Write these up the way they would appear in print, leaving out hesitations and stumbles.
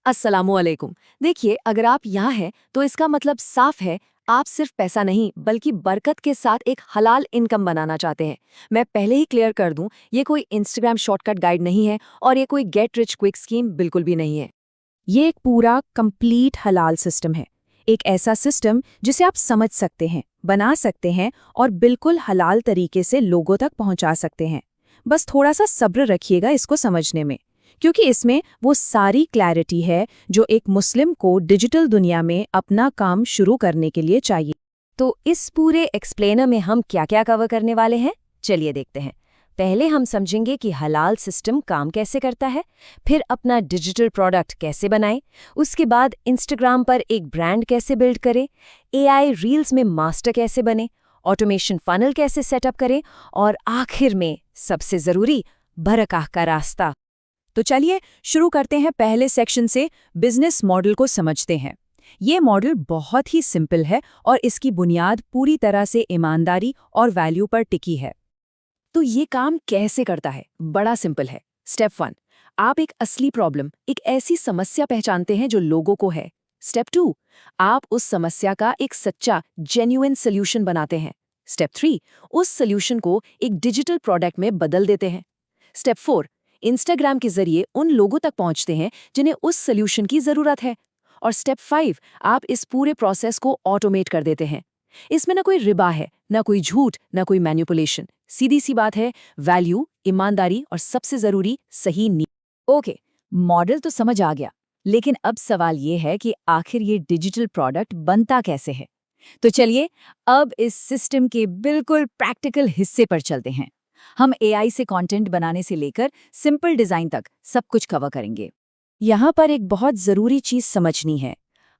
अस्सलामुअलैकुम। देखिए, अगर आप यहाँ हैं तो इसका मतलब साफ है, आप सिर्फ पैसा नहीं बल्कि बरकत के साथ एक हलाल इनकम बनाना चाहते हैं। मैं पहले ही क्लियर कर दूं, ये कोई इंस्टाग्राम शॉर्टकट गाइड नहीं है और ये कोई गेट रिच क्विक स्कीम बिल्कुल भी नहीं है। ये एक पूरा कंप्लीट हलाल सिस्टम है। एक ऐसा सिस्टम जिसे आप समझ सकते हैं, बना सकते हैं और बिल्कुल हलाल तरीके से लोगों तक पहुंचा सकते हैं। बस थोड़ा सा सब्र रखिएगा इसको समझने में, क्योंकि इसमें वो सारी क्लैरिटी है जो एक मुस्लिम को डिजिटल दुनिया में अपना काम शुरू करने के लिए चाहिए। तो इस पूरे एक्सप्लेनर में हम क्या क्या कवर करने वाले हैं, चलिए देखते हैं। पहले हम समझेंगे कि हलाल सिस्टम काम कैसे करता है, फिर अपना डिजिटल प्रोडक्ट कैसे बनाएं, उसके बाद इंस्टाग्राम पर एक ब्रांड कैसे बिल्ड करें, एआई रील्स में मास्टर कैसे बने, ऑटोमेशन फनल कैसे सेटअप करें और आखिर में सबसे ज़रूरी बरकत का रास्ता। तो चलिए शुरू करते हैं पहले सेक्शन से। बिजनेस मॉडल को समझते हैं। ये मॉडल बहुत ही सिंपल है और इसकी बुनियाद पूरी तरह से ईमानदारी और वैल्यू पर टिकी है। तो ये काम कैसे करता है? बड़ा सिंपल है। स्टेप 1, आप एक असली प्रॉब्लम, एक ऐसी समस्या पहचानते हैं जो लोगों को है। स्टेप 2, आप उस समस्या का एक सच्चा जेन्युइन सोल्यूशन बनाते हैं। स्टेप 3, उस सोल्यूशन को एक डिजिटल प्रोडक्ट में बदल देते हैं। स्टेप 4, इंस्टाग्राम के जरिए उन लोगों तक पहुंचते हैं जिन्हें उस सोल्यूशन की जरूरत है। और स्टेप 5, आप इस पूरे प्रोसेस को ऑटोमेट कर देते हैं। इसमें ना कोई रिबा है, ना कोई झूठ, ना कोई मैनिपुलेशन। सीधी सी बात है, वैल्यू, ईमानदारी और सबसे जरूरी सही नीति। ओके, मॉडल तो समझ आ गया, लेकिन अब सवाल ये है कि आखिर ये डिजिटल प्रोडक्ट बनता कैसे है। तो चलिए अब इस सिस्टम के बिल्कुल प्रैक्टिकल हिस्से पर चलते हैं। हम एआई से कंटेंट बनाने से लेकर सिंपल डिजाइन तक सब कुछ कवर करेंगे। यहाँ पर एक बहुत ज़रूरी चीज़ समझनी है।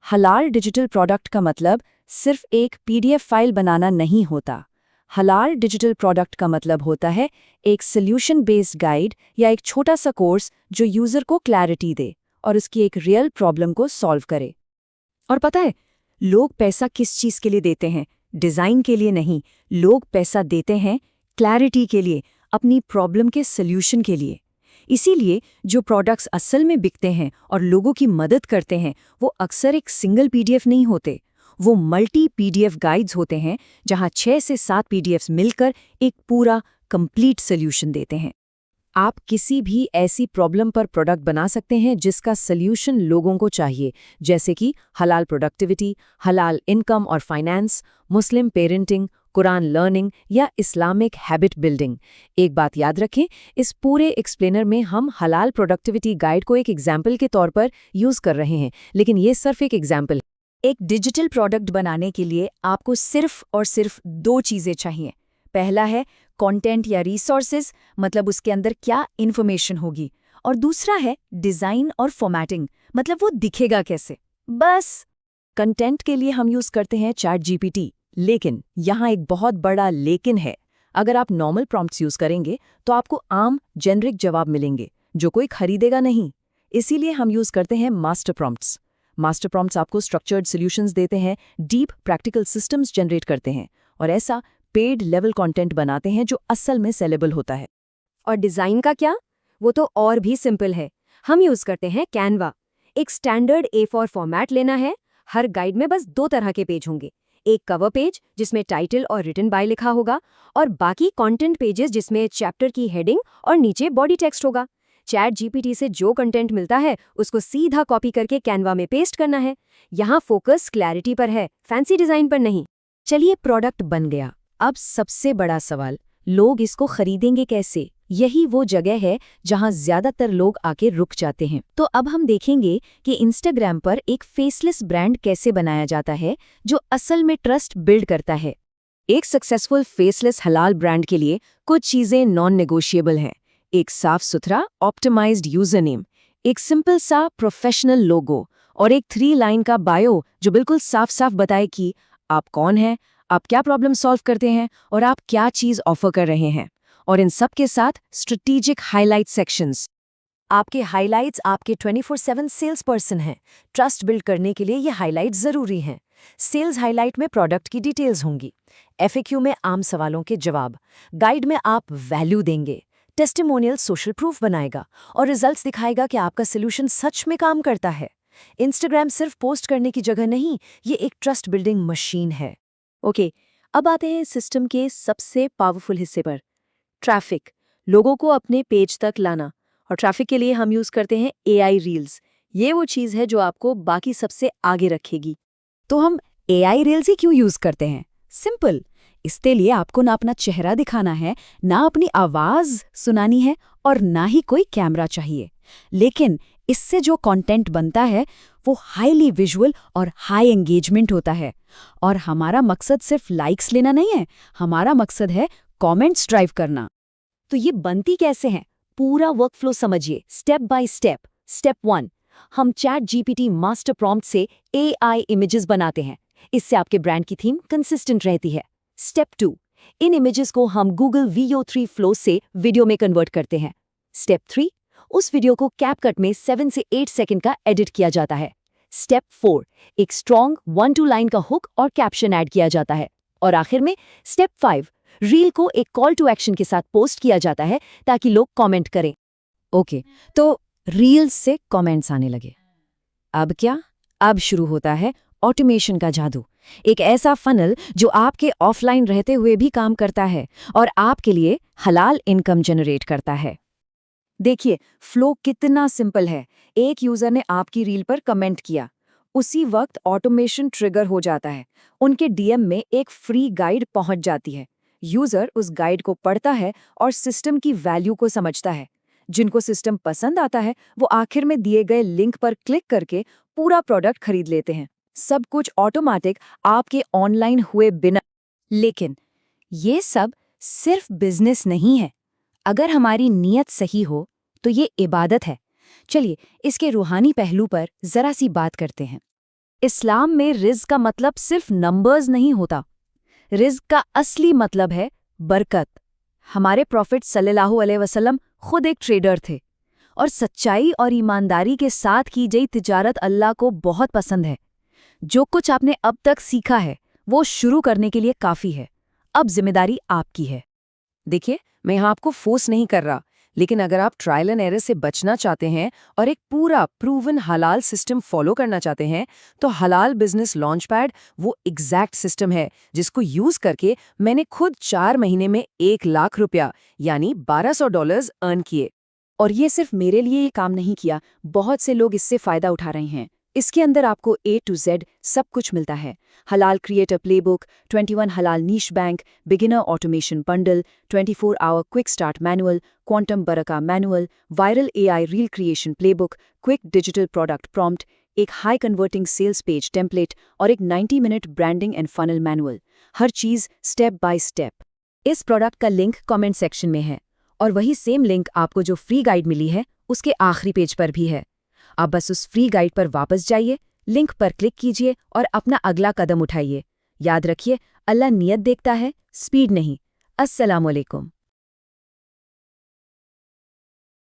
हलाल डिजिटल प्रोडक्ट का मतलब सिर्फ एक पीडीएफ फाइल बनाना नहीं होता। हलाल डिजिटल प्रोडक्ट का मतलब होता है एक सोल्यूशन बेस्ड गाइड या एक छोटा सा कोर्स जो यूज़र को क्लैरिटी दे और उसकी एक रियल प्रॉब्लम को सॉल्व करे। और पता है, लोग पैसा किस चीज़ के लिए देते हैं? डिज़ाइन के लिए नहीं, लोग पैसा देते हैं क्लैरिटी के लिए, अपनी प्रॉब्लम के सल्यूशन के लिए। इसीलिए जो प्रोडक्ट्स असल में बिकते हैं और लोगों की मदद करते हैं, वो अक्सर एक सिंगल पीडीएफ नहीं होते। वो मल्टी पीडीएफ गाइड्स होते हैं, जहां 6 से 7 पीडीएफ्स मिलकर एक पूरा कंप्लीट सल्यूशन देते हैं। आप किसी भी ऐसी प्रॉब्लम पर प्रोडक्ट बना सकते हैं जिसका सल्यूशन लोगों को चाहिए, जैसे कि हलाल प्रोडक्टिविटी, हलाल इनकम और फाइनेंस, मुस्लिम पेरेंटिंग, कुरान लर्निंग या इस्लामिक हैबिट बिल्डिंग। एक बात याद रखें, इस पूरे एक्सप्लेनर में हम हलाल प्रोडक्टिविटी गाइड को एक एग्जाम्पल के तौर पर यूज़ कर रहे हैं, लेकिन ये सिर्फ एक एग्जाम्पल है। एक डिजिटल प्रोडक्ट बनाने के लिए आपको सिर्फ और सिर्फ 2 चीज़ें चाहिए। पहला है कंटेंट या रिसोर्सेज, मतलब उसके अंदर क्या इन्फॉर्मेशन होगी, और दूसरा है डिज़ाइन और फॉर्मेटिंग, मतलब वो दिखेगा कैसे। बस कंटेंट के लिए हम यूज़ करते हैं चैट जीपीटी, लेकिन यहाँ एक बहुत बड़ा लेकिन है। अगर आप नॉर्मल प्रॉम्प्ट्स यूज़ करेंगे तो आपको आम जेनरिक जवाब मिलेंगे जो कोई खरीदेगा नहीं। इसीलिए हम यूज़ करते हैं मास्टर प्रॉम्प्ट्स। मास्टर प्रॉम्प्ट्स आपको स्ट्रक्चर्ड सॉल्यूशंस देते हैं, डीप प्रैक्टिकल सिस्टम्स जनरेट करते हैं और ऐसा पेड लेवल कंटेंट बनाते हैं जो असल में सेलेबल होता है। और डिज़ाइन का क्या? वो तो और भी सिंपल है। हम यूज़ करते हैं कैनवा। एक स्टैंडर्ड A4 फॉर्मेट लेना है। हर गाइड में बस 2 तरह के पेज होंगे। एक कवर पेज जिसमें टाइटल और रिटन बाय लिखा होगा, और बाकी कंटेंट पेजेस जिसमें चैप्टर की हेडिंग और नीचे बॉडी टेक्स्ट होगा। चैट जीपीटी से जो कंटेंट मिलता है उसको सीधा कॉपी करके कैनवा में पेस्ट करना है। यहाँ फोकस क्लैरिटी पर है, फैंसी डिज़ाइन पर नहीं। चलिए, प्रोडक्ट बन गया। अब सबसे बड़ा सवाल, लोग इसको खरीदेंगे कैसे? यही वो जगह है जहां ज्यादातर लोग आके रुक जाते हैं। तो अब हम देखेंगे कि इंस्टाग्राम पर एक फेसलेस ब्रांड कैसे बनाया जाता है जो असल में ट्रस्ट बिल्ड करता है। एक सक्सेसफुल फेसलेस हलाल ब्रांड के लिए कुछ चीजें नॉन नेगोशिएबल हैं। एक साफ सुथरा ऑप्टिमाइज्ड यूजर नेम, एक सिंपल सा प्रोफेशनल लोगो और एक 3 लाइन का बायो जो बिल्कुल साफ साफ बताए कि आप कौन हैं, आप क्या प्रॉब्लम सॉल्व करते हैं और आप क्या चीज़ ऑफर कर रहे हैं। और इन सब के साथ स्ट्रेटेजिक हाईलाइट सेक्शंस। आपके हाईलाइट्स आपके 24/7 सेल्स पर्सन हैं। ट्रस्ट बिल्ड करने के लिए ये हाईलाइट ज़रूरी हैं। सेल्स हाईलाइट में प्रोडक्ट की डिटेल्स होंगी, एफएक्यू में आम सवालों के जवाब, गाइड में आप वैल्यू देंगे, टेस्टिमोनियल सोशल प्रूफ बनाएगा और रिजल्ट्स दिखाएगा कि आपका सोल्यूशन सच में काम करता है। इंस्टाग्राम सिर्फ पोस्ट करने की जगह नहीं, ये एक ट्रस्ट बिल्डिंग मशीन है। ओके, अब आते हैं सिस्टम के सबसे पावरफुल हिस्से पर, ट्रैफिक, लोगों को अपने पेज तक लाना। और ट्रैफिक के लिए हम यूज करते हैं एआई रील्स। ये वो चीज है जो आपको बाकी सबसे आगे रखेगी। तो हम AI रील्स ही क्यों यूज करते हैं? सिंपल, इसके लिए आपको ना अपना चेहरा दिखाना है, ना अपनी आवाज सुनानी है और ना ही कोई कैमरा चाहिए। लेकिन इससे जो कंटेंट बनता है वो हाईली विजुअल और हाई एंगेजमेंट होता है। और हमारा मकसद सिर्फ लाइक्स लेना नहीं है, हमारा मकसद है कमेंट्स ड्राइव करना। तो ये बनती कैसे है? पूरा वर्कफ्लो समझिए स्टेप बाय स्टेप। स्टेप 1, हम ChatGPT मास्टर प्रॉम्प्ट से AI इमेजेस बनाते हैं। इससे आपके ब्रांड की थीम कंसिस्टेंट रहती है। स्टेप 2, इन इमेजेस को हम Google VO3 फ्लो से वीडियो में कन्वर्ट करते हैं। स्टेप 3, उस वीडियो को कैपकट में 7 से 8 सेकंड का एडिट किया जाता है। स्टेप 4, एक स्ट्रॉन्ग 1-2 लाइन का हुक और कैप्शन ऐड किया जाता है। और आखिर में स्टेप 5, रील को एक कॉल टू एक्शन के साथ पोस्ट किया जाता है ताकि लोग कमेंट करें। ओके, तो रील्स से कमेंट्स आने लगे। अब क्या? अब शुरू होता है ऑटोमेशन का जादू। एक ऐसा फनल जो आपके ऑफलाइन रहते हुए भी काम करता है और आपके लिए हलाल इनकम जनरेट करता है। देखिए, फ्लो कितना सिंपल है। एक यूजर ने आपकी रील पर कमेंट किया, उसी वक्त ऑटोमेशन ट्रिगर हो जाता है। उनके डीएम में एक फ्री गाइड पहुंच जाती है। यूजर उस गाइड को पढ़ता है और सिस्टम की वैल्यू को समझता है। जिनको सिस्टम पसंद आता है वो आखिर में दिए गए लिंक पर क्लिक करके पूरा प्रोडक्ट खरीद लेते हैं। सब कुछ ऑटोमेटिक, आपके ऑनलाइन हुए बिना। लेकिन ये सब सिर्फ बिजनेस नहीं है। अगर हमारी नीयत सही हो तो ये इबादत है। चलिए इसके रूहानी पहलू पर जरा सी बात करते हैं। इस्लाम में रिज़्क का मतलब सिर्फ नंबर्स नहीं होता। रिज़्क का असली मतलब है बरकत। हमारे प्रॉफिट सल्लल्लाहु अलैहि वसल्लम खुद एक ट्रेडर थे और सच्चाई और ईमानदारी के साथ की गई तिजारत अल्लाह को बहुत पसंद है। जो कुछ आपने अब तक सीखा है वो शुरू करने के लिए काफ़ी है। अब जिम्मेदारी आपकी है। देखिए, मैं यहाँ आपको फोर्स नहीं कर रहा, लेकिन अगर आप ट्रायल एंड एरर से बचना चाहते हैं और एक पूरा प्रूवन हलाल सिस्टम फॉलो करना चाहते हैं, तो हलाल बिजनेस लॉन्चपैड वो एग्जैक्ट सिस्टम है जिसको यूज करके मैंने खुद 4 महीने में 1 लाख रुपया यानी $1200 अर्न किए। और ये सिर्फ मेरे लिए ये काम नहीं किया, बहुत से लोग इससे फायदा उठा रहे हैं। इसके अंदर आपको A to Z सब कुछ मिलता है। हलाल क्रिएटर प्लेबुक, 21 हलाल niche bank, beginner automation bundle, 24 hour quick start manual, quantum बरका manual, viral AI reel creation playbook, quick digital product prompt, एक high converting sales page template और एक 90 minute branding and funnel manual. हर चीज़ step by step. इस product का link comment section में है और वही सेम लिंक आपको जो फ्री गाइड मिली है उसके आखिरी पेज पर भी है। आप बस उस फ्री गाइड पर वापस जाइए, लिंक पर क्लिक कीजिए और अपना अगला कदम उठाइए। याद रखिए, अल्लाह नियत देखता है, स्पीड नहीं। अस्सलामुअलैकुम।